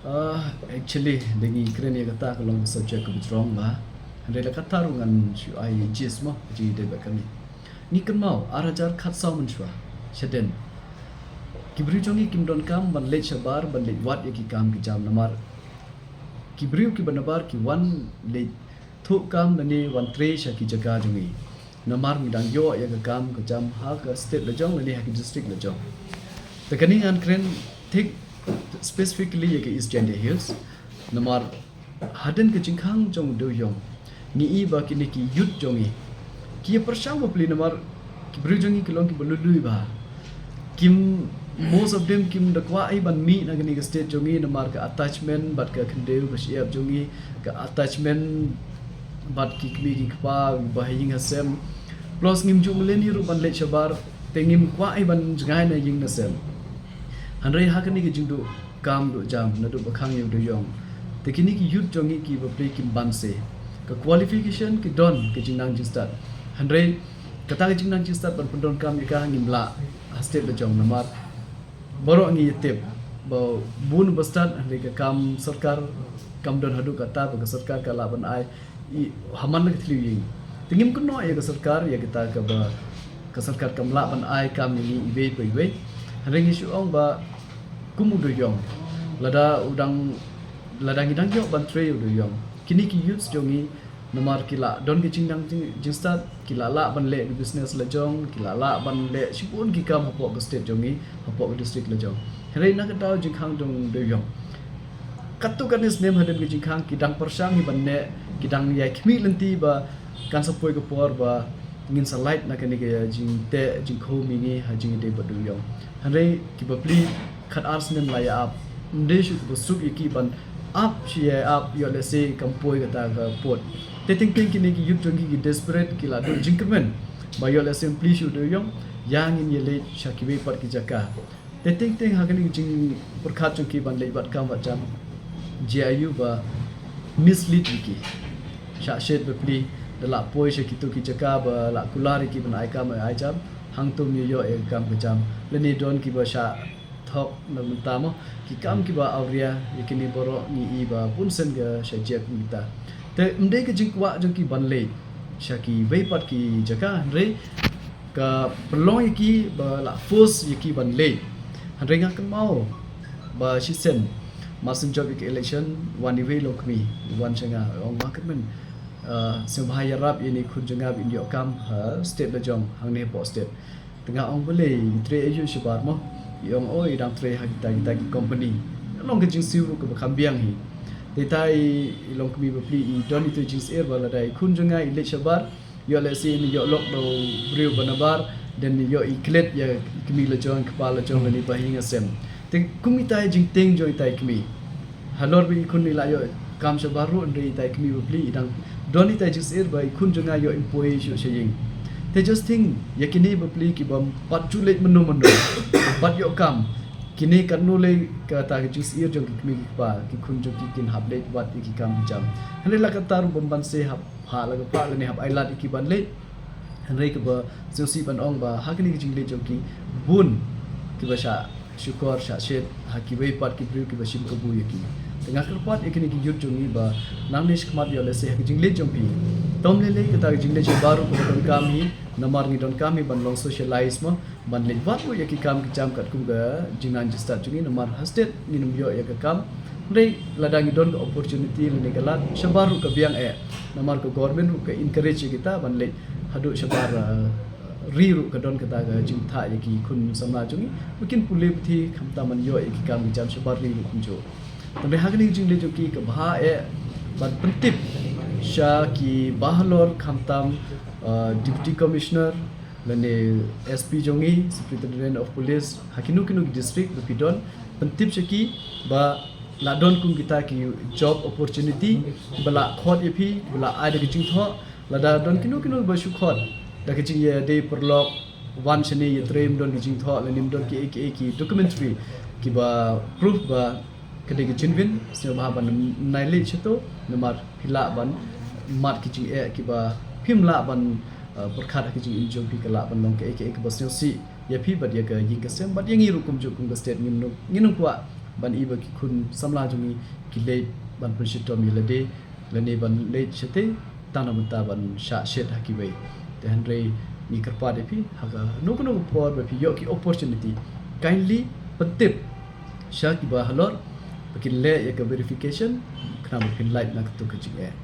Actually, dengan keren ya kata kalau subjek kebetulan bah, anda kata rungan si ai jis mah jadi debat kami. Ni kan mau arajar kat sau menshwa, seden. Kibri jongi kim don kam ban let shabar ban let wat ya ki kam ki jam namar. Kibri ki banabar ki wan let thu kam nani wan tre sha ki jaga jongi. Namar midang yo ya ka kam ka jam ha ka state la jong nani ha ki district la jong. Tekani an keren thik specifically ye ke East Janda Hills namar haden ke jingkhang jong do yong ni I ba kini ki yut jongi ki persang ba pli namar ki bru jongi ki long ki bolului ba kim most of them kim da kwa ai ban mi na gani ke state jongi namar ka attachment bat ka khendeu ka siap jongi ka attachment bat ki kmi ki kpa ba ying hasem plus ngim jung leni ru ban le chabar tengim kwa ai ban jangai na ying na sem Handrai hakani ki jingdu kam do jam na do bakhang yong do yong tekini ki youth jongi ki bapre kim banse ka qualification ki don ki jingnang jistat handrai kata ki jingnang jistat ban pendon kam ka ngimla hastet do jong namar borok ngi yetep ba bun bastat handrai ka kam sarkar kam don hadu kata ba sarkar ka laban ai haman ki thliu ying tingim kuno ya ka sarkar ya kita ka ba ka sarkar kam laban ai kam ni ibe pe ibe handrai ngi shu ong ba kumu do yong lada udang hidang yo ban tre do yong kini ki youths jongi namar kila don ki chingdang jingstat kila la ban le business la jong kila la ban le sipun ki kam hapo ko state jongi hapo ko district la jong here na ka taw jingkhang dong do yong katu kanis nem hadem ki jingkhang ki dang persang hi ban ne ki dang ya khmi lenti ba kan sapoi ko por ba ngin sa light na kani ga jing te jing kho mi ngi ha jing de ba do yong hare ki ba pli khat ars nem la ya ap nde shu ko suk iki ban up share up yo let's say kampoi kata ka pot te ting ting kini ki yup jongi ki desperate ki la do jingkmen ba yo let's say please shu do yong yang in ye le shakibe pat ki jaka te ting ting ha kani jing perkhat jong ki ban le bat kam wat jam jiu ba mislead ki sha shed be pli de la poi she ki to ki jaka ba la kulari ki ban ai kam ai jam hang tum yo e kam ka jam le ni don ki ba sha thok na tamo ki kam ki ba auria yakini boro ni I ba punsen ga shajek mita te mde ke jingwa jong ki banle shaki veipat ki jaka re ka pelong ki ba la force ki banle andre nga kan mau ba shisen masun job ki election one way lokmi one changa ong marketman sebhaya rap ini khunjanga indio kam state la jong hangne po state tengah ong bele tre ayu shibar mo yong oi dang tre ha kita ki company long ke jing siu ko khambiang hi detai long kmi bapli I don itu jing air bala dai khunjanga ile shabar yo le sin yo lok do briu banabar dan yo iklet ya kmi la jong kepala jong ni bahinga sem te kumi tai jing teng jo tai kmi halor bi kun ni la yo kam shabar ro ndai tai kmi bapli dang don itu jing air bai khunjanga yo employee shu shaying they just think yakini bapli ki bam pat julet menu pat yo kam kini kanu le kata ki jus ir jong ki pa ki khun jong ki kin hab le wat ki kam jam hane la kata ru bam ban se hab ha la pa le ne hab ai lat ki ban le hane ke ba josi ban ong ba ha kini ki jing le jong ki bun ki ba sha syukur sha shet ha ki we pat ki bru ki ba sim ko bu ki tengah kerpat ikini ki yut jongi ba namnish khmat yo le se ha ki jing le jong pi tom le kata ki jing le baru ko don kami namar ni don kami ban long socialize mo ban le wat mo yaki kam ki jam kat kum ga jinan jistat jungi namar hastet ni num yo ya kam rei ladang don ko opportunity le galat shabaru ka biang namar ko government ko encourage kita ban le hadu shabar riru ka don kata ga jing tha yaki kun sama jungi mungkin pule thi khamta man yo yaki kam jam shabar riru kunjo tapi hagni jing le joki ka bha ban pentip sha ki bahlor khamtam Deputy Commissioner lane SP jongi Superintendent of Police hakinu kinu district bepidon pentip seki ba la don kum kita ki job opportunity bala khot epi bala ada ke jing tho la da don kinu ba shu khot da ke jing ye de perlok wan shani ye trem don ki jing tho la nim don ki documentary ki ba proof ba kede ke chinwin se ba ban naile chito namar hila ban mat ki jing ki ba phimla ban perkhat ki jing injong ki kala ban long ke basyo si ya phi bat ya ka ying ka sem bat yang iru kum ju kum state ngin kwa ban iba ki kun samla jumi ki le ban principtom yelade lene ban le chete tanamata ban sha shet hakibai te handre ni karpa de pi haga no por pi yo ki opportunity kindly patip sha ki ba halor pakin le ya ka verification kana pakin live na tu ka jinge